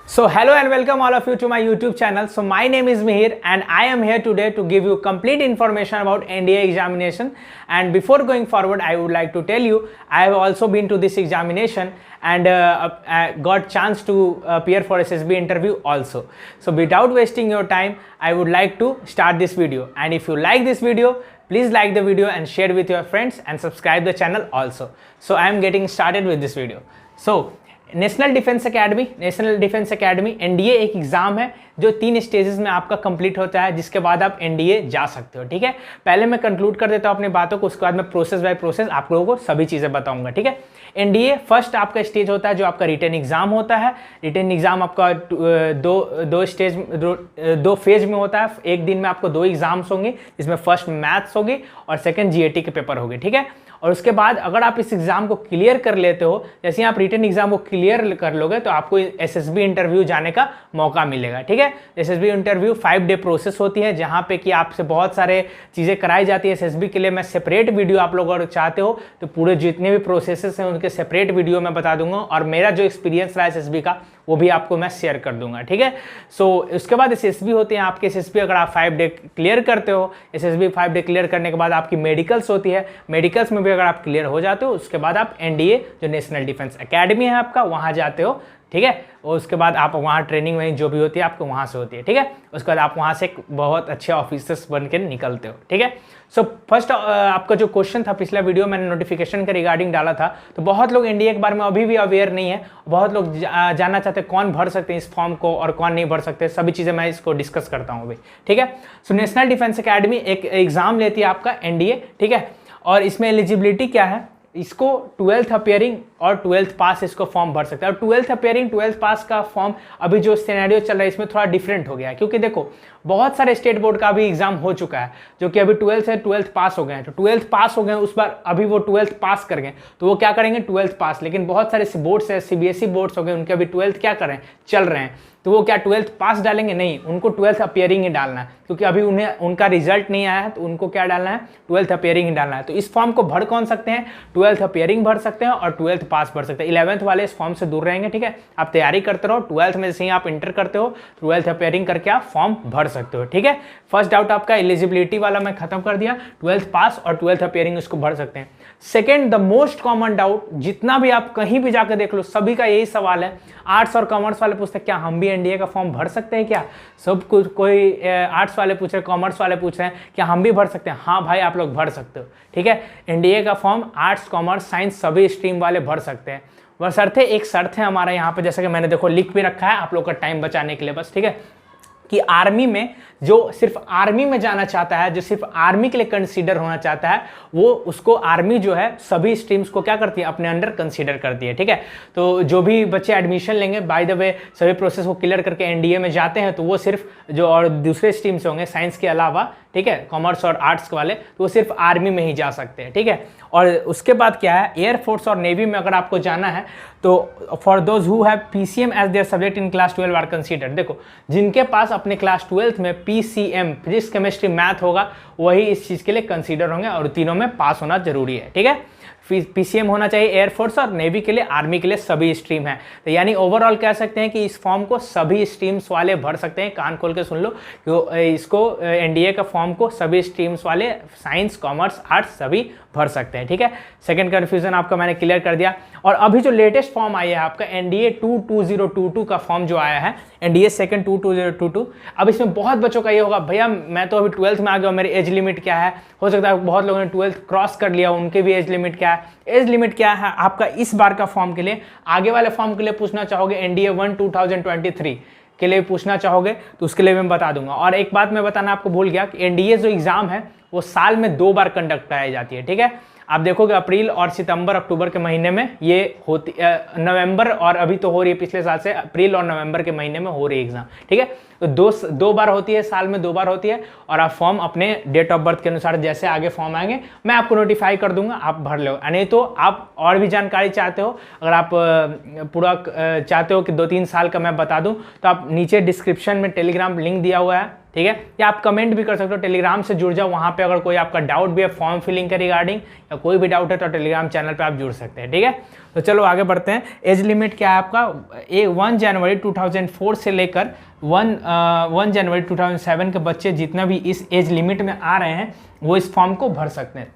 So hello and welcome all of you to my YouTube channel. So my name is Mihir and I am here today to give you complete information about NDA examination. And before going forward, I would like to tell you I have also been to this examination and got chance to appear for SSB interview also. So without wasting your time, I would like to start this video. And if you like this video, please like the video and share with your friends and subscribe the channel also. So I am getting started with this video. So national defence academy NDA एक exam है जो 3 stages में आपका complete होता है, जिसके बाद आप एनडीए जा सकते हो। ठीक है, पहले मैं कंक्लूड कर देता हूँ अपनी बातों को, उसके बाद मैं प्रोसेस बाय प्रोसेस आप लोगों को सभी चीज़ें बताऊंगा। ठीक है, एनडीए फर्स्ट आपका स्टेज होता है जो आपका रिटन एग्जाम होता है। रिटन एग्जाम आपका दो फेज में होता है। एक दिन में आपको 2 एग्जाम्स होंगे, जिसमें फर्स्ट मैथ्स होगी और सेकंड जीएटी के पेपर होंगे। ठीक है, और उसके बाद अगर आप इस एग्जाम को क्लियर कर लेते हो, जैसे आप रिटन एग्जाम को क्लियर कर लोगे तो आपको एसएसबी इंटरव्यू जाने का मौका मिलेगा। ठीक है, एसएसबी इंटरव्यू 5 डे प्रोसेस होती है, जहां पे कि आपसे बहुत सारे चीज़ें कराई जाती है। एसएसबी के लिए मैं सेपरेट वीडियो, आप लोग अगर चाहते हो तो पूरे जितने भी प्रोसेसेस हैं उनके सेपरेट वीडियो मैं बता दूंगा, और मेरा जो एक्सपीरियंस रहा एसएसबी का वो भी आपको मैं शेयर कर दूंगा। ठीक है, सो उसके बाद एसएसबी होते हैं आपके। एसएसबी अगर आप 5 डे क्लियर करते हो, एसएसबी 5 डे क्लियर करने के बाद आपकी मेडिकल्स होती है। मेडिकल्स में भी अगर आप क्लियर हो जाते हो, उसके बाद आप एनडीए जो नेशनल डिफेंस एकेडमी है आपका, वहां जाते हो। ठीक है, और उसके बाद आप वहाँ ट्रेनिंग वहीं जो भी होती है आपको वहाँ से होती है। ठीक है, उसके बाद आप वहाँ से एक बहुत अच्छे ऑफिसर्स बन के निकलते हो। ठीक है, सो फर्स्ट आपका जो क्वेश्चन था, पिछला वीडियो मैंने नोटिफिकेशन के रिगार्डिंग डाला था, तो बहुत लोग एनडीए के बारे में अभी भी अवेयर नहीं है। बहुत लोग जानना चाहते हैं कौन भर सकते हैं इस फॉर्म को और कौन नहीं भर सकते। सभी चीज़ें मैं इसको डिस्कस करता हूँ अभी। ठीक है, सो नेशनल डिफेंस एकेडमी एक एग्जाम लेती है आपका एनडीए। ठीक है, और इसमें एलिजिबिलिटी क्या है, इसको 12th अपियरिंग और 12th पास इसको फॉर्म भर सकते हैं। और 12th अपियरिंग 12th पास का फॉर्म अभी जो सिनेरियो चल रहा है इसमें थोड़ा डिफरेंट हो गया है, क्योंकि देखो बहुत सारे स्टेट बोर्ड का भी एग्जाम हो चुका है जो कि अभी 12th से 12th पास हो गए हैं। तो 12th पास हो गए उस बार, अभी वो 12th पास कर गए तो वो क्या करेंगे 12th पास। लेकिन बहुत सारे बोर्ड्स है, सीबीएसई बोर्ड्स हो गए, उनके अभी 12th क्या कर रहे हैं, चल रहे हैं, तो वो क्या 12th पास डालेंगे? नहीं, उनको 12th अपियरिंग ही डालना है, क्योंकि अभी उन्हें उनका रिजल्ट नहीं आया है, तो उनको क्या डालना है, 12th अपियरिंग ही डालना है। तो इस फॉर्म को भर कौन सकते हैं, 12th अपियरिंग भर सकते हैं और 12th पास भर सकते हैं। 11th वाले इस फॉर्म से दूर रहेंगे। ठीक है, आप तैयारी करते रहो, 12th में जैसे ही आप इंटर करते हो 12th अपियरिंग करके आप फॉर्म भर सकते हो। ठीक है, फर्स्ट डाउट आपका एलिजिबिलिटी वाला मैं खत्म कर दिया, 12th पास और 12th अपियरिंग इसको भर सकते हैं। Second, the most common doubt, जितना भी आप कहीं भी जाकर देख लो सभी का यही सवाल है। आर्ट्स और कॉमर्स वाले पूछते हैं क्या हम भी एनडीए का फॉर्म भर सकते हैं क्या? सब कुछ, कोई आर्ट्स वाले पूछ रहे हैं, कॉमर्स वाले पूछ रहे हैं क्या हम भी भर सकते हैं? हाँ भाई, आप लोग भर सकते हो। ठीक है, एनडीए का फॉर्म आर्ट्स, कॉमर्स, साइंस सभी स्ट्रीम वाले भर सकते हैं। बशर्ते एक शर्त है हमारा यहाँ पे, जैसे कि मैंने देखो लिख भी रखा है आप लोग का टाइम बचाने के लिए बस। ठीक है, कि आर्मी में जो सिर्फ आर्मी में जाना चाहता है, जो सिर्फ आर्मी के लिए कंसीडर होना चाहता है, वो उसको आर्मी जो है सभी स्ट्रीम्स को क्या करती है, अपने अंडर कंसीडर करती है। ठीक है, तो जो भी बच्चे एडमिशन लेंगे, बाय द वे सभी प्रोसेस को क्लियर करके एनडीए में जाते हैं, तो वो सिर्फ जो और दूसरे स्ट्रीम्स होंगे साइंस के अलावा, ठीक है, कॉमर्स और आर्ट्स वाले, तो वो सिर्फ आर्मी में ही जा सकते हैं। ठीक है, और उसके बाद क्या है, एयरफोर्स और नेवी में अगर आपको जाना है तो for those who have PCM as their subject in class 12 are consider. देखो जिनके पास अपने क्लास 12th में पीसीएम, फिजिक्स, केमिस्ट्री, मैथ होगा, वही इस चीज़ के लिए कंसीडर होंगे और तीनों में पास होना जरूरी है। ठीक है, पीसीएम होना चाहिए एयरफोर्स और नेवी के लिए, आर्मी के लिए सभी स्ट्रीम है। तो यानी ओवरऑल कह सकते हैं कि इस फॉर्म को सभी स्ट्रीम्स वाले भर सकते हैं। कान खोल के सुन लो कि इसको एनडीए का फॉर्म को सभी स्ट्रीम्स वाले, साइंस, कॉमर्स, आर्ट्स सभी भर सकते हैं। ठीक है, सेकंड कन्फ्यूजन आपका मैंने क्लियर कर दिया। और अभी जो लेटेस्ट फॉर्म आई है आपका एनडीए 22022 का फॉर्म जो आया है, एनडीए सेकंड 22022, अब इसमें बहुत बच्चों का ये होगा भैया मैं तो अभी 12th में आ गया, मेरी एज लिमिट क्या है? हो सकता है बहुत लोगों ने 12th क्रॉस कर लिया, उनके भी एज लिमिट क्या है? एज लिमिट क्या है आपका इस बार का फॉर्म के लिए? आगे वाले फॉर्म के लिए पूछना चाहोगे, एनडीए 1 2023 के लिए पूछना चाहोगे तो उसके लिए मैं बता दूंगा। और एक बात मैं बताना आपको भूल गया कि एनडीए जो एग्जाम है वो साल में 2 बार कंडक्ट कराई जाती है। ठीक है, आप देखोगे अप्रैल और सितंबर, अक्टूबर के महीने में ये होती, नवंबर और अभी तो हो रही है, पिछले साल से अप्रैल और नवंबर के महीने में हो रही है एग्जाम। ठीक है, तो दो बार होती है, साल में 2 बार होती है। और आप फॉर्म अपने डेट ऑफ बर्थ के अनुसार जैसे आगे फॉर्म आएंगे मैं आपको नोटिफाई कर दूंगा, आप भर लो। नहीं तो आप और भी जानकारी चाहते हो, अगर आप पूरा चाहते हो कि 2-3 साल का मैं बता दूं, तो आप नीचे डिस्क्रिप्शन में टेलीग्राम लिंक दिया हुआ है, ठीक है। या आप कमेंट भी कर सकते हो, टेलीग्राम से जुड़ जाओ, वहाँ पे अगर कोई आपका डाउट भी है फॉर्म फिलिंग के रिगार्डिंग या कोई भी डाउट है तो टेलीग्राम चैनल पे आप जुड़ सकते हैं, ठीक है। तो चलो आगे बढ़ते हैं। एज लिमिट क्या है आपका, 1 जनवरी 2004 से लेकर 1 जनवरी 2007 के बच्चे जितना भी इस एज लिमिट में आ रहे हैं वो इस फॉर्म को भर सकते हैं।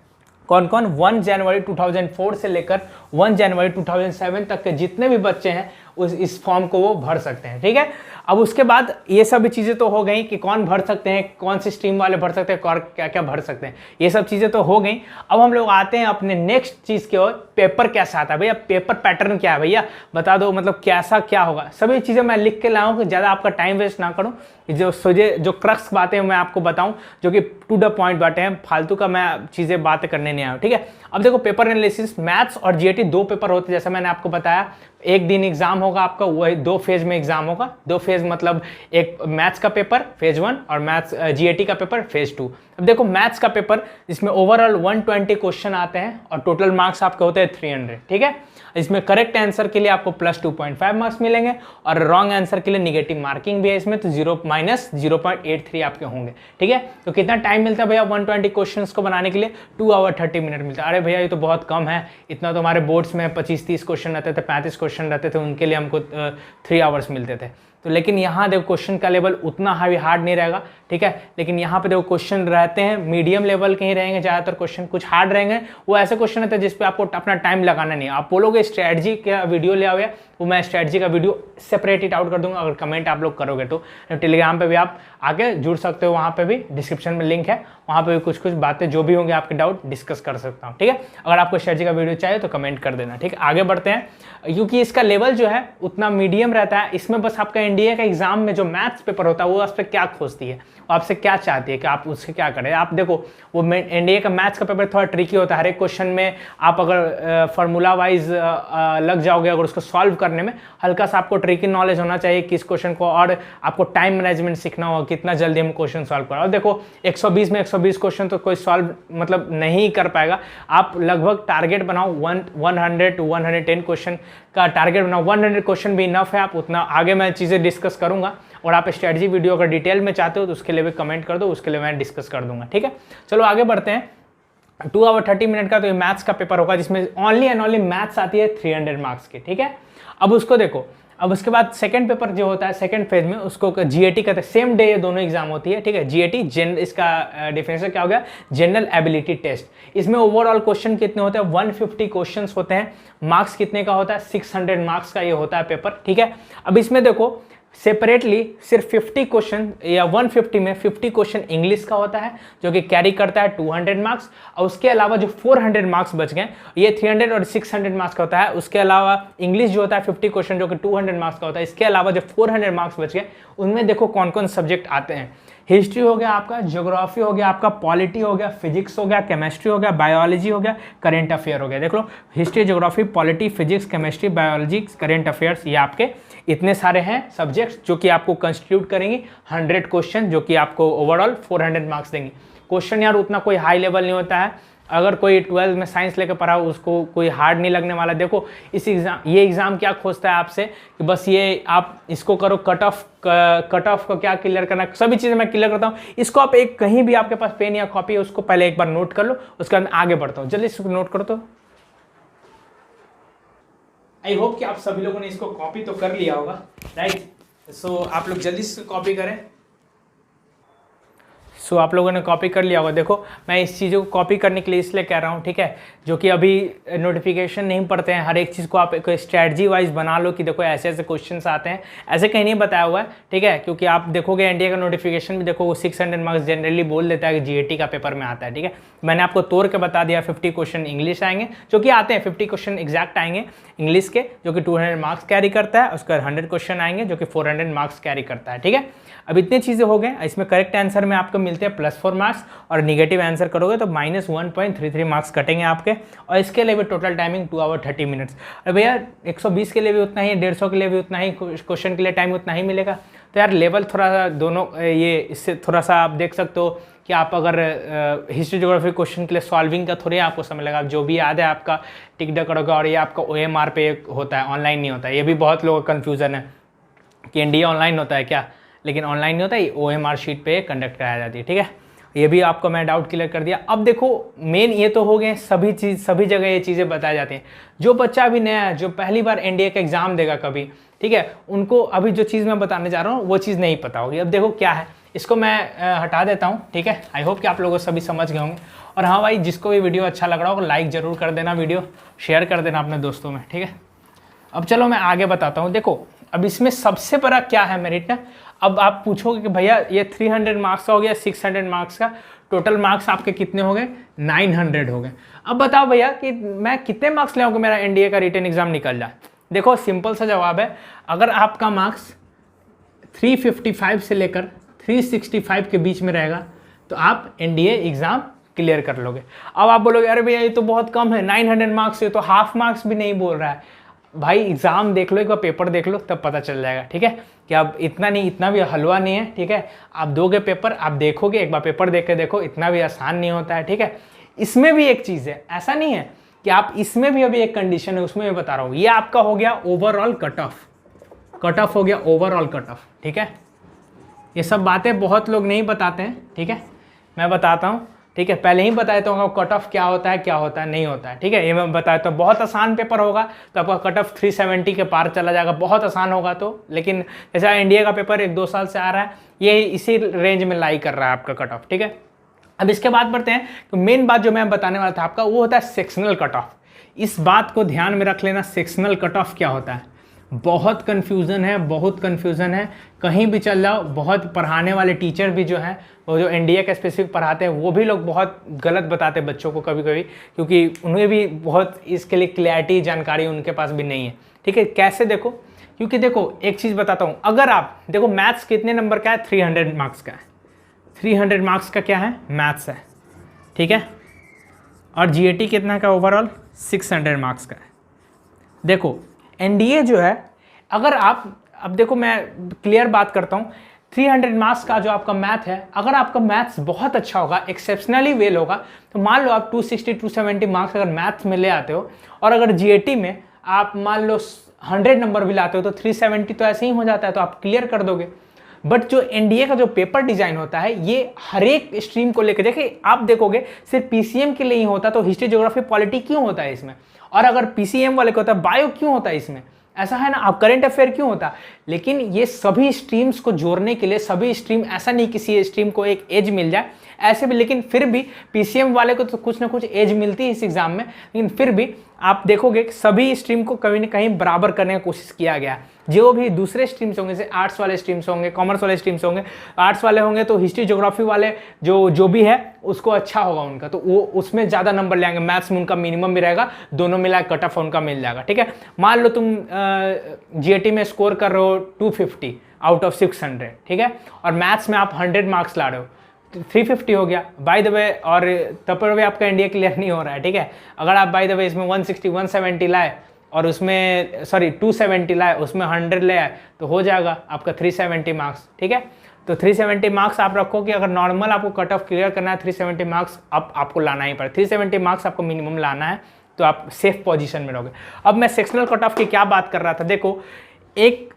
कौन कौन, 1 जनवरी 2004 से लेकर 1 जनवरी 2007 तक के जितने भी बच्चे हैं इस फॉर्म को वो भर सकते हैं, ठीक है। अब उसके बाद ये सब चीज़ें तो हो गई कि कौन भर सकते हैं, कौन सी स्ट्रीम वाले भर सकते हैं और क्या क्या भर सकते हैं, ये सब चीज़ें तो हो गई। अब हम लोग आते हैं अपने नेक्स्ट चीज़ की ओर, पेपर कैसा आता है भैया, पेपर पैटर्न क्या है भैया बता दो, मतलब कैसा क्या होगा। सभी चीज़ें मैं लिख के लाऊं कि ज़्यादा आपका टाइम वेस्ट ना करूँ, जो क्रक्स बातें मैं आपको बताऊं जो कि टू द पॉइंट बातें हैं, फालतू का मैं चीज़ें बातें करने नहीं आया, ठीक है। अब देखो पेपर एनालिसिस, मैथ्स और जीएटी 2 पेपर होते हैं जैसा मैंने आपको बताया। एक दिन एग्जाम होगा आपका, वही 2 फेज में एग्जाम होगा। 2 फेज मतलब एक मैथ्स का पेपर फेज 1 और मैथ्स जीएटी का पेपर फेज 2। अब देखो मैथ्स का पेपर जिसमें ओवरऑल 120 क्वेश्चन आते हैं और टोटल मार्क्स आपके होते हैं 300, ठीक है। इसमें करेक्ट आंसर के लिए आपको प्लस 2.5 मार्क्स मिलेंगे और रॉन्ग आंसर के लिए निगेटिव मार्किंग भी है इसमें, तो 0-0.83 आपके होंगे, ठीक है। तो कितना टाइम मिलता है भैया 120 क्वेश्चंस को बनाने के लिए, 2 आवर 30 मिनट मिलता है। अरे भैया ये तो बहुत कम है, इतना तो हमारे बोर्ड्स में 25-30 क्वेश्चन रहते थे, 35 क्वेश्चन रहते थे, उनके लिए हमको 3 आवर्स मिलते थे। तो लेकिन यहाँ देखो क्वेश्चन का लेवल उतना हार्ड नहीं रहेगा, ठीक है। लेकिन यहाँ पे देखो क्वेश्चन रहते हैं मीडियम लेवल के ही रहेंगे ज़्यादातर क्वेश्चन, कुछ हार्ड रहेंगे। वो ऐसे क्वेश्चन रहते हैं जिसपे आपको अपना टाइम लगाना नहीं है। आप बोलोगे स्ट्रेटजी का वीडियो ले आओगे, वो मैं स्ट्रेटजी का वीडियो सेपरेट इट आउट कर दूंगा अगर कमेंट आप लोग करोगे तो। टेलीग्राम पे भी आप आके जुड़ सकते हो, वहाँ पे भी डिस्क्रिप्शन में लिंक है, वहाँ पे भी कुछ बातें जो भी होंगे आपके डाउट डिस्कस कर सकता हूँ, ठीक है। अगर आपको स्ट्रेटजी का वीडियो चाहिए तो कमेंट कर देना, ठीक है। आगे बढ़ते हैं, क्योंकि इसका लेवल जो है उतना मीडियम रहता है। इसमें बस आपका एनडीए का एग्जाम में जो मैथ्स पेपर होता है वो उस पर क्या खोजती है, आपसे क्या चाहती है कि आप उससे क्या करें। आप देखो वो एनडीए का मैथ्स का पेपर थोड़ा ट्रिकी होता है, हर एक क्वेश्चन में आप अगर फार्मूला वाइज लग जाओगे अगर उसको सॉल्व करने में, हल्का सा आपको ट्रिकी नॉलेज होना चाहिए किस क्वेश्चन को, और आपको टाइम मैनेजमेंट सीखना होगा कितना जल्दी हम क्वेश्चन सॉल्व करें। और देखो 120 में 120 क्वेश्चन तो कोई सॉल्व मतलब नहीं कर पाएगा। आप लगभग टारगेट बनाओ 100 to 110 क्वेश्चन का टारगेट बनाओ। 100 क्वेश्चन भी इनफ है, आप उतना आगे मैं चीज़ें डिस्कस करूंगा। और आप स्ट्रेटजी वीडियो अगर डिटेल में चाहते हो तो उसके लिए भी कमेंट कर दो, उसके लिए मैं डिस्कस कर दूंगा, ठीक है। चलो आगे बढ़ते हैं। 2 आवर 30 मिनट का तो ये मैथ्स का पेपर होगा जिसमें ओनली एंड ओनली मैथ्स आती है 300 मार्क्स की, ठीक है। अब उसको देखो, अब उसके बाद सेकंड पेपर जो होता है सेकंड फेज में उसको जीएटी कहते हैं। सेम डे ये दोनों एग्जाम होती है, ठीक है। जीएटी इसका डिफरेंशियल क्या हो गया, जनरल एबिलिटी टेस्ट। इसमें ओवरऑल क्वेश्चन कितने होते हैं, 150 क्वेश्चन होते हैं। मार्क्स कितने का होता है, 600 मार्क्स का ये होता है पेपर, ठीक है। अब इसमें देखो सेपरेटली सिर्फ 50 क्वेश्चन या 150 में 50 क्वेश्चन इंग्लिश का होता है जो कि कैरी करता है 200 मार्क्स, और उसके अलावा जो 400 मार्क्स बच गए ये 300 और 600 मार्क्स का होता है। उसके अलावा इंग्लिश जो होता है 50 क्वेश्चन जो कि 200 मार्क्स का होता है। इसके अलावा जो 400 मार्क्स बच गए उनमें देखो कौन कौन सब्जेक्ट आते हैं। हिस्ट्री हो गया आपका, ज्योग्राफी हो गया आपका, पॉलिटी हो गया, फिजिक्स हो गया, केमिस्ट्री हो गया, बायोलॉजी हो गया, करंट अफेयर हो गया। देख लो history, geography, polity, physics, chemistry, biology, current affairs, ये आपके इतने सारे हैं सब्जेक्ट्स जो कि आपको कंस्टिट्यूट करेंगे 100 क्वेश्चन जो कि आपको ओवरऑल 400 मार्क्स देंगे। क्वेश्चन यार उतना कोई हाई लेवल नहीं होता है, अगर कोई 12 में साइंस लेकर पढ़ा हो उसको कोई हार्ड नहीं लगने वाला। देखो इस ये एग्जाम क्या खोजता है आपसे कि बस ये आप इसको करो, कट ऑफ को क्या क्लियर करना, सभी चीज़ें मैं क्लियर करता हूँ। इसको आप एक कहीं भी आपके पास पेन या कॉपी है उसको पहले एक बार नोट कर लो, उसके बाद आगे बढ़ता हूँ। जल्दी इसको नोट करो। तो आई होप कि आप सभी लोगों ने इसको कॉपी तो कर लिया होगा, राइट। सो आप लोग जल्दी से कॉपी करें। सो आप लोगों ने कॉपी कर लिया होगा। देखो मैं इस चीज़ों को कॉपी करने के लिए इसलिए कह रहा हूँ, ठीक है, जो कि अभी नोटिफिकेशन नहीं पढ़ते हैं, हर एक चीज़ को आप एक स्ट्रैटेजी वाइज बना लो कि देखो ऐसे ऐसे क्वेश्चंस आते हैं, ऐसे कहीं नहीं बताया हुआ है, ठीक है। क्योंकि आप देखोगे एनडीए का नोटिफिकेशन भी देखो वो 600 मार्क्स जनरली बोल देता है कि जीएटी का पेपर में आता है, ठीक है। मैंने आपको तोड़ के बता दिया 50 क्वेश्चन इंग्लिश आएंगे जो कि आते हैं, 50 क्वेश्चन एग्जैक्ट आएंगे इंग्लिश के जो कि 200 मार्क्स कैरी करता है। उसके बाद 100 क्वेश्चन आएंगे जो कि 400 मार्क्स कैरी करता है, ठीक है। अब इतनी चीज़ें हो गए। इसमें करेक्ट आंसर में आपको मिलते हैं +4 मार्क्स और निगेटिव आंसर करोगे तो -1.33 मार्क्स कटेंगे आपके। और इसके लिए भी टोटल टाइमिंग 2 आवर 30 मिनट्स। अरे भैया 120 के लिए भी उतना ही, 150 के लिए भी उतना ही, क्वेश्चन के लिए टाइम उतना ही मिलेगा। तो यार लेवल थोड़ा सा दोनों ये इससे थोड़ा सा आप देख सकते हो कि आप अगर हिस्ट्री ज्योग्राफी क्वेश्चन के लिए सॉल्विंग का थोड़ी आपको समय लगा, जो भी याद है आपका टिक ड करोगे। और ये आपका OMR पे होता है, ऑनलाइन नहीं होता है। ये भी बहुत लोगों का कन्फ्यूज़न है कि एनडीए ऑनलाइन होता है क्या, लेकिन ऑनलाइन नहीं होता, ये OMR शीट पे कंडक्ट कराया जाती है। ठीक है, ये भी आपको मैं डाउट क्लियर कर दिया। अब देखो मेन ये तो हो गए, सभी जगह ये चीज़ें बताई जाती हैं। जो बच्चा अभी नया है, जो पहली बार NDA का एग्जाम देगा कभी, ठीक है, उनको अभी जो चीज़ मैं बताने जा रहा हूँ वो चीज़ नहीं पता होगी। अब देखो क्या है, इसको मैं हटा देता हूँ। ठीक है, आई होप कि आप लोगों सभी समझ गए होंगे। और हाँ भाई, जिसको भी वीडियो अच्छा लग रहा हो लाइक ज़रूर कर देना, वीडियो शेयर कर देना अपने दोस्तों में। ठीक है, अब चलो मैं आगे बताता हूँ। देखो अब इसमें सबसे बड़ा क्या है मेरिट ना, अब आप पूछोगे कि भैया ये 300 मार्क्स का हो गया, 600 मार्क्स का, टोटल मार्क्स आपके कितने हो गए, 900 हो गए। अब बताओ भैया कि मैं कितने मार्क्स ले आऊँ कि मेरा NDA का रिटन एग्जाम निकल जाए। देखो सिंपल सा जवाब है, अगर आपका मार्क्स 355 से लेकर 365 के बीच में रहेगा तो आप NDA एग्जाम क्लियर कर लोगे। अब आप बोलोगे अरे भैया ये तो बहुत कम है, 900 मार्क्स, ये तो हाफ मार्क्स भी नहीं बोल रहा है। भाई एग्जाम देख लो, एक बार पेपर देख लो, तब पता चल जाएगा। ठीक है, कि अब इतना नहीं, इतना भी हलवा नहीं है। ठीक है, आप दोगे पेपर, आप देखोगे, एक बार पेपर देख के देखो, इतना भी आसान नहीं होता है। ठीक है, इसमें भी एक चीज़ है, ऐसा नहीं है कि आप, इसमें भी अभी एक कंडीशन है, उसमें मैं बता रहा हूँ। ये आपका हो गया ओवरऑल कट ऑफ हो गया, ओवरऑल कट ऑफ। ठीक है, ये सब बातें बहुत लोग नहीं बताते हैं। ठीक है, मैं बताता हूँ। ठीक है, पहले ही बताया तो कट ऑफ क्या होता है नहीं होता है। ठीक है, ये मैं बताया तो बहुत आसान पेपर होगा तो आपका कट ऑफ 370 के पार चला जाएगा, बहुत आसान होगा तो। लेकिन जैसा NDA का पेपर 1-2 साल से आ रहा है, ये इसी रेंज में लाई कर रहा है आपका कट ऑफ। ठीक है, अब इसके बाद बढ़ते हैं तो मेन बात जो मैं बताने वाला था आपका, वो होता है सेक्शनल कट ऑफ। इस बात को ध्यान में रख लेना, सेक्शनल कट ऑफ क्या होता है। बहुत कन्फ्यूज़न है, कहीं भी चल जाओ। बहुत पढ़ाने वाले टीचर भी जो हैं, वो जो NDA का स्पेसिफिक पढ़ाते हैं, वो भी लोग बहुत गलत बताते हैं बच्चों को कभी कभी, क्योंकि उन्हें भी बहुत इसके लिए क्लैरिटी जानकारी उनके पास भी नहीं है। ठीक है, कैसे देखो, क्योंकि देखो एक चीज़ बताता हूँ, अगर आप देखो मैथ्स कितने नंबर का है, 300 मार्क्स का है। 300 मार्क्स का क्या है, मैथ्स है। ठीक है, और GAT कितना का ओवरऑल, 600 मार्क्स का है। देखो NDA जो है, अगर आप, अब देखो मैं क्लियर बात करता हूँ, 300 मार्क्स का जो आपका मैथ है, अगर आपका मैथ्स बहुत अच्छा होगा, एक्सेप्शनली वेल होगा, तो मान लो आप 260-270 मार्क्स अगर मैथ्स में ले आते हो, और अगर GAT में आप मान लो 100 नंबर भी लाते हो, तो 370 तो ऐसे ही हो जाता है, तो आप क्लियर कर दोगे। बट जो NDA का जो पेपर डिजाइन होता है, ये हर एक स्ट्रीम को लेकर, देखिए आप देखोगे सिर्फ PCM के लिए ही होता, तो हिस्ट्री, ज्योग्राफी, पॉलिटी क्यों होता है इसमें, और अगर PCM वाले को होता है बायो क्यों होता है इसमें, ऐसा है ना, अब करंट अफेयर क्यों होता। लेकिन ये सभी स्ट्रीम्स को जोड़ने के लिए, सभी स्ट्रीम, ऐसा नहीं किसी स्ट्रीम को एक एज मिल जाए ऐसे भी, लेकिन फिर भी PCM वाले को तो कुछ ना कुछ एज मिलती है इस एग्जाम में, लेकिन फिर भी आप देखोगे कि सभी स्ट्रीम को कहीं ना कहीं बराबर करने की कोशिश किया गया। जो भी दूसरे स्ट्रीम्स होंगे, जैसे आर्ट्स वाले स्ट्रीम्स होंगे, कॉमर्स वाले स्ट्रीम्स होंगे, आर्ट्स वाले होंगे तो हिस्ट्री ज्योग्राफी वाले जो भी है उसको अच्छा होगा उनका, तो वो उसमें ज़्यादा नंबर ले आएंगे। मैथ्स में उनका मिनिमम भी रहेगा, दोनों मिला कट ऑफ उनका मिल जाएगा। ठीक है, मान लो तुम GAT में स्कोर कर रहे हो 250 आउट ऑफ 600, ठीक है, और मैथ्स में आप 100 मार्क्स ला रहे हो, 350 हो गया बाय द वे, और तब पर भी आपका NDA क्लियर नहीं हो रहा है। ठीक है, अगर आप बाय द वे इसमें 160-170 लाए, और उसमें 270 लाए, उसमें 100 ले आए, तो हो जाएगा आपका 370 मार्क्स। ठीक है, तो 370 मार्क्स आप रखो कि अगर नॉर्मल आपको कट ऑफ क्लियर करना है, 370 मार्क्स आपको लाना ही पड़े, 370 मार्क्स आपको मिनिमम लाना है, तो आप सेफ पोजीशन में रहोगे। अब मैं सेक्शनल कट ऑफ की क्या बात कर रहा था, देखो एक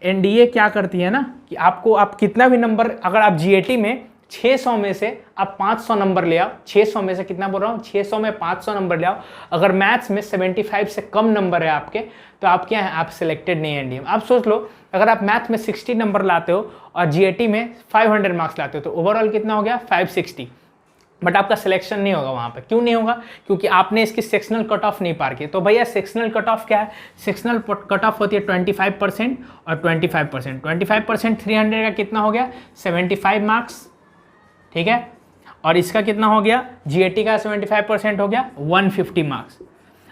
NDA क्या करती है ना, कि आप कितना भी नंबर, अगर आप GAT में 600 में से आप 500 नंबर ले आओ, 600 में से कितना बोल रहा हूँ, 600 में 500 नंबर ले आओ, अगर मैथ्स में 75 से कम नंबर है आपके, तो आप क्या है, आप सिलेक्टेड नहीं है NDA में। आप सोच लो, अगर आप मैथ में 60 नंबर लाते हो और GAT में 500 मार्क्स लाते हो, तो ओवरऑल कितना हो गया, 560, बट आपका सिलेक्शन नहीं होगा वहाँ पे। क्यों नहीं होगा, क्योंकि आपने इसकी सेक्शनल कट ऑफ नहीं पार की। तो भैया सेक्शनल कट ऑफ क्या है, सेक्शनल कट ऑफ होती है 25% और 25%। 25% 300 का कितना हो गया, 75 मार्क्स। ठीक है, और इसका कितना हो गया, GAT का 75% हो गया 150 मार्क्स।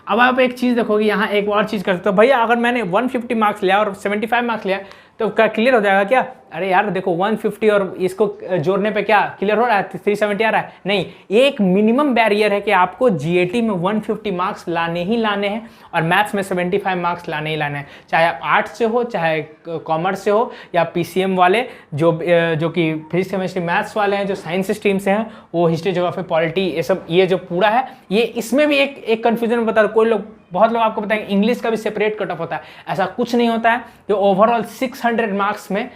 अब आप एक चीज़ देखोगे, यहाँ एक और चीज़ कर सकते हो, भैया अगर मैंने 150 मार्क्स लिया और 75 मार्क्स लिया तो क्या क्लियर हो जाएगा क्या, अरे यार देखो 150 और इसको जोड़ने पे क्या क्लियर हो रहा है, 370 आ रहा है, नहीं, एक मिनिमम बैरियर है कि आपको GAT में 150 मार्क्स लाने ही लाने हैं, और मैथ्स में 75 मार्क्स लाने ही लाने हैं, चाहे आप आर्ट्स से हो, चाहे कॉमर्स से हो, या PCM वाले जो कि फिजिक्स केमिस्ट्री मैथ्स वाले हैं, जो साइंस स्ट्रीम से हैं, वो हिस्ट्री ज्योग्राफी पॉलिटी, ये सब, ये जो पूरा है, ये इसमें भी एक कन्फ्यूजन बता, कोई लोग, बहुत लोग आपको बताएंगे इंग्लिश का भी सेपरेट कट ऑफ होता है, ऐसा कुछ नहीं होता है। जो ओवरऑल 600 मार्क्स में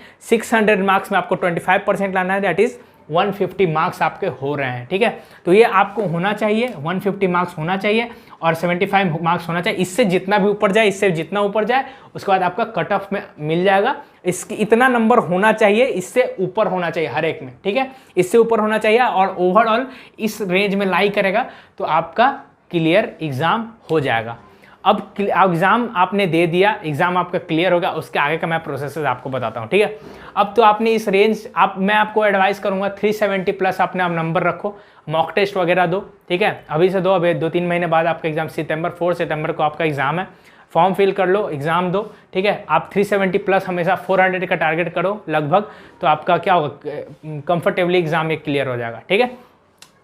600 मार्क्स में आपको 25% लाना है, दैट इज़ 150 मार्क्स आपके हो रहे हैं, ठीक है। तो ये आपको होना चाहिए, 150 मार्क्स होना चाहिए और 75 मार्क्स होना चाहिए। इससे जितना भी ऊपर जाए, इससे जितना ऊपर जाए उसके बाद आपका कट ऑफ में मिल जाएगा। इसकी इतना नंबर होना चाहिए, इससे ऊपर होना चाहिए हर एक में, ठीक है, इससे ऊपर होना चाहिए और ओवरऑल इस रेंज में लाई करेगा तो आपका क्लियर एग्ज़ाम हो जाएगा। अब एग्ज़ाम आपने दे दिया, एग्ज़ाम आपका क्लियर हो गया, उसके आगे का मैं प्रोसेस आपको बताता हूँ, ठीक है। अब तो आपने इस रेंज, मैं आपको एडवाइस करूँगा 370 प्लस आपने आप नंबर रखो, मॉक टेस्ट वगैरह दो, ठीक है, अभी से दो, अभी 2-3 महीने बाद आपका एग्ज़ाम 4 सितंबर को आपका एग्ज़ाम है, फॉर्म फिल कर लो, एग्ज़ाम दो, ठीक है। आप 370 प्लस हमेशा 400 का टारगेट करो लगभग, तो आपका क्या होगा, कंफर्टेबली एग्ज़ाम एक क्लियर हो जाएगा, ठीक है।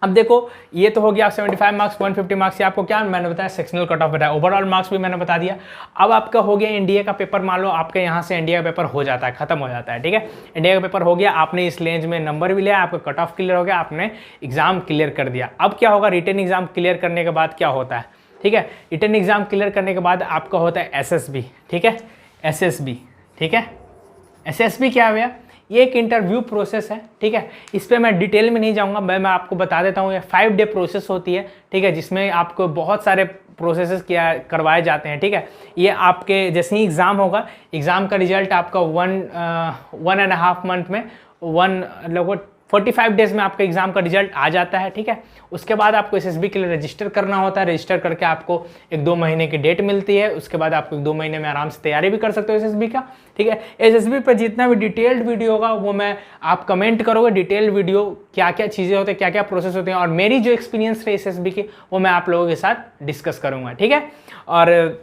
अब देखो ये तो हो गया 75 मार्क्स, 150 मार्क्स, ये आपको क्या मैंने बताया सेक्शनल कट ऑफ बताया, ओवरऑल मार्क्स भी मैंने बता दिया। अब आपका हो गया एनडीए का पेपर, मान लो आपके यहाँ से एनडीए का पेपर हो जाता है, खत्म हो जाता है, ठीक है, एनडीए का पेपर हो गया, आपने इस रेंज में नंबर भी लिया, आपका कट ऑफ क्लियर हो गया, आपने एग्जाम क्लियर कर दिया। अब क्या होगा, रिटन एग्जाम क्लियर करने के बाद क्या होता है, ठीक है, रिटन एग्जाम क्लियर करने के बाद आपका होता है एसएसबी, ठीक है, एसएसबी, ठीक है। एसएसबी क्या है भैया, ये एक इंटरव्यू प्रोसेस है, ठीक है, इस पर मैं डिटेल में नहीं जाऊंगा, मैं आपको बता देता हूँ, ये 5 डे प्रोसेस होती है, ठीक है, जिसमें आपको बहुत सारे प्रोसेसेस करवाए जाते हैं, ठीक है। ये आपके जैसे ही एग्ज़ाम होगा, एग्ज़ाम का रिजल्ट आपका 1.5 मंथ में, 45 डेज में आपका एग्जाम का रिजल्ट आ जाता है, ठीक है। उसके बाद आपको एसएसबी के लिए रजिस्टर करना होता है, रजिस्टर करके आपको 1-2 महीने की डेट मिलती है, उसके बाद आपको 1-2 महीने में आराम से तैयारी भी कर सकते हो एसएसबी का, ठीक है। एसएसबी पर जितना भी डिटेल्ड वीडियो होगा वो मैं आप कमेंट करोगे, डिटेल्ड वीडियो क्या क्या चीज़ें होती हैं, क्या क्या प्रोसेस होते हैं, और मेरी जो एक्सपीरियंस रही एसएसबी की वो मैं आप लोगों के साथ डिस्कस करूँगा, ठीक है। और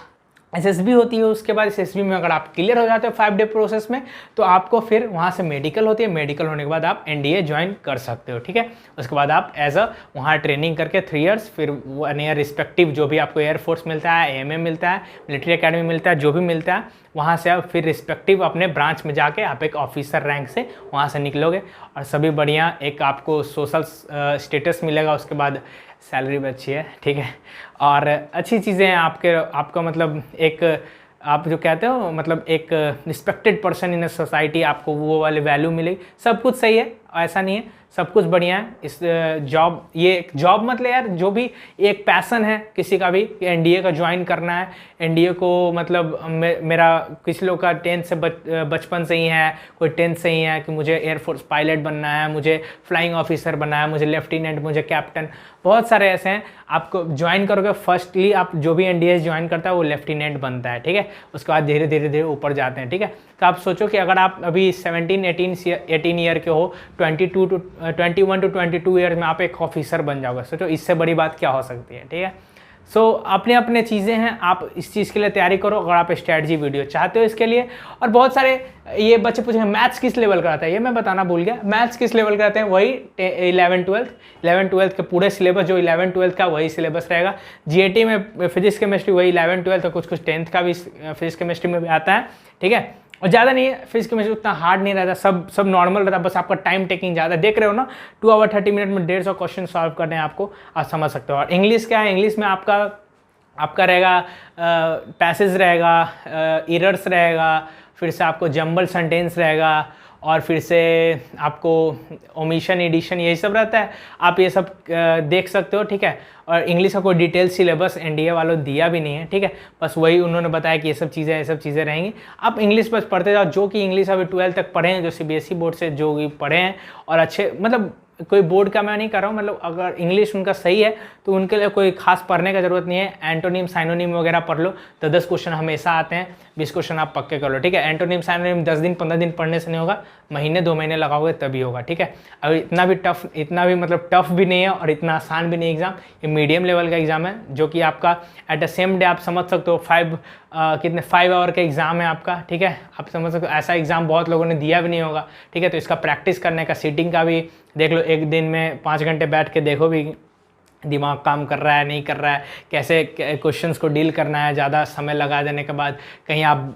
एसएसबी होती है, उसके बाद एसएसबी में अगर आप क्लियर हो जाते हो 5 डे प्रोसेस में, तो आपको फिर वहाँ से मेडिकल होती है, मेडिकल होने के बाद आप एनडीए ज्वाइन कर सकते हो, ठीक है। उसके बाद आप एज अ वहाँ ट्रेनिंग करके 3 इयर्स, फिर 1 ईयर रिस्पेक्टिव जो भी आपको एयरफोर्स मिलता है, एएमए मिलता है, मिलिट्री एकेडमी मिलता है, जो भी मिलता है, वहाँ से आप फिर रिस्पेक्टिव अपने ब्रांच में जाके आप एक ऑफिसर रैंक से वहाँ से निकलोगे और सभी बढ़िया एक आपको सोशल स्टेटस मिलेगा, उसके बाद सैलरी भी अच्छी है, ठीक है, और अच्छी चीज़ें हैं आपका मतलब एक आप जो कहते हो मतलब एक respected person in a society, आपको वो वाले वैल्यू मिलेगी, सब कुछ सही है, ऐसा नहीं है, सब कुछ बढ़िया है। इस जॉब, ये एक जॉब मतलब यार जो भी एक पैसन है किसी का भी एनडीए का ज्वाइन करना है, एनडीए को मतलब मेरा किसी लोग का 10 से बचपन से ही है, कोई 10 से ही है कि मुझे एयरफोर्स पायलट बनना है, मुझे फ्लाइंग ऑफिसर बनना है, मुझे लेफ्टिनेंट, मुझे कैप्टन, बहुत सारे ऐसे हैं। आपको ज्वाइन करोगे, फर्स्टली आप जो भी एनडीए ज्वाइन करता है वो लेफ्टिनेंट बनता है, ठीक है, उसके बाद धीरे धीरे ऊपर जाते हैं, ठीक है। तो आप सोचो कि अगर आप अभी 18 ईयर के हो, 21 to 22 ईयर में आप एक ऑफिसर बन जाओगे, सोचो इससे बड़ी बात क्या हो सकती है, ठीक है। सो अपने अपने चीज़ें हैं, आप इस चीज़ के लिए तैयारी करो अगर आप स्ट्रैटेजी वीडियो चाहते हो इसके लिए। और बहुत सारे ये बच्चे पूछेंगे मैथ्स किस लेवल का आता है, ये मैं बताना भूल गया, मैथ्स किस लेवल का आते हैं, वही 11-12 के पूरे सिलेबस जो 11-12 का वही सिलेबस रहेगा। जीएटी में फिजिक्स केमिस्ट्री वही 11-12 और कुछ 10th का भी फिजिक्स केमिस्ट्री में भी आता है, ठीक है। और ज़्यादा नहीं है, फिजिक्स केमिस्ट्री उतना हार्ड नहीं रहता, सब नॉर्मल रहता, बस आपका टाइम टेकिंग ज़्यादा, देख रहे हो ना 2 आवर 30 मिनट में 150 क्वेश्चन सॉल्व करने हैं आपको, आप समझ सकते हो। और इंग्लिश क्या है, इंग्लिश में आपका रहेगा पैसेज रहेगा, एरर्स रहेगा, फिर से आपको जंबल सेंटेंस रहेगा, और फिर से आपको ओमिशन एडिशन यही सब रहता है, आप ये सब देख सकते हो, ठीक है। और इंग्लिश का कोई डिटेल सिलेबस एनडीए वालों दिया भी नहीं है, ठीक है, बस वही उन्होंने बताया कि ये सब चीज़ें रहेंगी, आप इंग्लिश बस पढ़ते जाओ। जो कि इंग्लिश अभी 12 तक पढ़े हैं, जो सीबीएसई बोर्ड से जो भी पढ़े हैं और अच्छे, मतलब कोई बोर्ड का मैं नहीं कर रहा हूँ, मतलब अगर इंग्लिश उनका सही है तो उनके लिए कोई खास पढ़ने का ज़रूरत नहीं है। एंटोनिम साइनोनिम वगैरह पढ़ लो तो 10 क्वेश्चन हमेशा आते हैं, 20 क्वेश्चन आप पक्के कर लो, ठीक है। एंटोनिम साइनोनिम 10 दिन 15 दिन पढ़ने से नहीं होगा, महीने 2 महीने लगाओगे तभी होगा, ठीक है। अब इतना भी मतलब टफ भी नहीं है और इतना आसान भी नहीं एग्ज़ाम, ये मीडियम लेवल का एग्ज़ाम है, जो कि आपका एट द सेम डे आप समझ सकते हो 5 आवर का एग्ज़ाम है आपका, ठीक है, आप समझ सकते हो। ऐसा एग्ज़ाम बहुत लोगों ने दिया भी नहीं होगा, ठीक है। तो इसका प्रैक्टिस करने का, सीटिंग का भी देख लो, एक दिन में 5 घंटे बैठ के देखो भी दिमाग काम कर रहा है नहीं कर रहा है, कैसे क्वेश्चंस को डील करना है, ज़्यादा समय लगा देने के बाद कहीं आप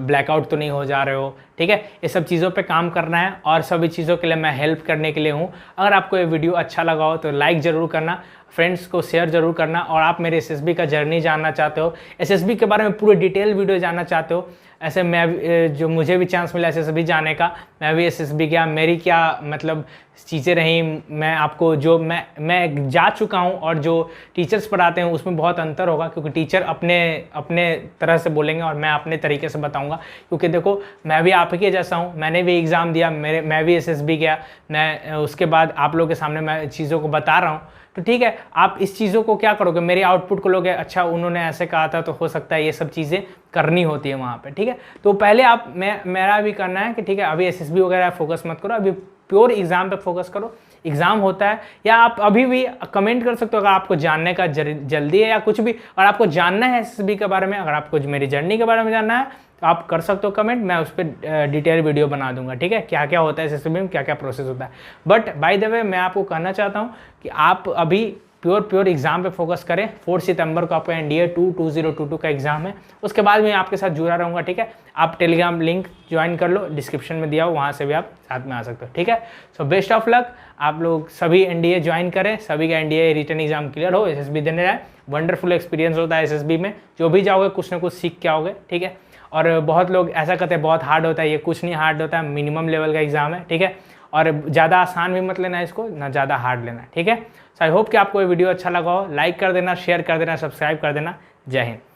ब्लैकआउट तो नहीं हो जा रहे हो, ठीक है। ये सब चीज़ों पे काम करना है और सभी चीज़ों के लिए मैं हेल्प करने के लिए हूँ। अगर आपको ये वीडियो अच्छा लगा हो तो लाइक ज़रूर करना, फ्रेंड्स को शेयर ज़रूर करना, और आप मेरे एसएसबी का जर्नी जानना चाहते हो, एसएसबी के बारे में पूरे डिटेल वीडियो जानना चाहते हो, ऐसे मैं जो मुझे भी चांस मिला एसएसबी जाने का, मैं भी एसएसबी गया, मेरी क्या मतलब चीज़ें रही, मैं आपको जो मैं जा चुका हूँ और जो टीचर्स पढ़ाते हैं उसमें बहुत अंतर होगा, क्योंकि टीचर अपने अपने तरह से बोलेंगे और मैं अपने तरीके से बताऊँगा। क्योंकि देखो मैं भी आप ही जैसा हूँ, मैंने भी एग्ज़ाम दिया, मैं भी एसएसबी गया, मैं उसके बाद आप लोगों के सामने मैं चीज़ों को बता रहा हूँ। तो ठीक है, आप इस चीज़ों को क्या करोगे, मेरे आउटपुट को लोगे, अच्छा उन्होंने ऐसे कहा था तो हो सकता है ये सब चीज़ें करनी होती है वहाँ पे, ठीक है। तो पहले आप मेरा भी करना है कि ठीक है अभी एसएसबी वगैरह फोकस मत करो, अभी प्योर एग्जाम पे फोकस करो। एग्जाम होता है, या आप अभी भी कमेंट कर सकते हो अगर आपको जानने का जल्दी है या कुछ भी, और आपको जानना है एसएसबी के बारे में, अगर आपको मेरी जर्नी के बारे में जानना है तो आप कर सकते हो कमेंट, मैं उस पर डिटेल वीडियो बना दूंगा, ठीक है, क्या क्या होता है एसएसबी में, क्या क्या प्रोसेस होता है। बट बाय द वे मैं आपको कहना चाहता हूँ कि आप अभी प्योर एग्जाम पे फोकस करें। 4 सितंबर को आपका NDA 2022 का एग्जाम है, उसके बाद मैं आपके साथ जुड़ा रहूँगा, ठीक है। आप टेलीग्राम लिंक ज्वाइन कर लो, डिस्क्रिप्शन में दिया हो, वहाँ से भी आप साथ में आ सकते हो, ठीक है। सो बेस्ट ऑफ लक, आप लोग सभी NDA ज्वाइन करें, सभी का NDA रिटर्न एग्जाम क्लियर हो, SSB देने जाए। वंडरफुल एक्सपीरियंस होता है SSB में, जो भी जाओगे कुछ ना कुछ सीख के आओगे, ठीक है। और बहुत लोग ऐसा कहते हैं बहुत हार्ड होता है, ये कुछ नहीं हार्ड होता है, मिनिमम लेवल का एग्जाम है, ठीक है। और ज़्यादा आसान भी मत लेना इसको, ना ज़्यादा हार्ड लेना, ठीक है। सो आई होप कि आपको ये वीडियो अच्छा लगा हो, लाइक कर देना, शेयर कर देना, सब्सक्राइब कर देना। जय हिंद।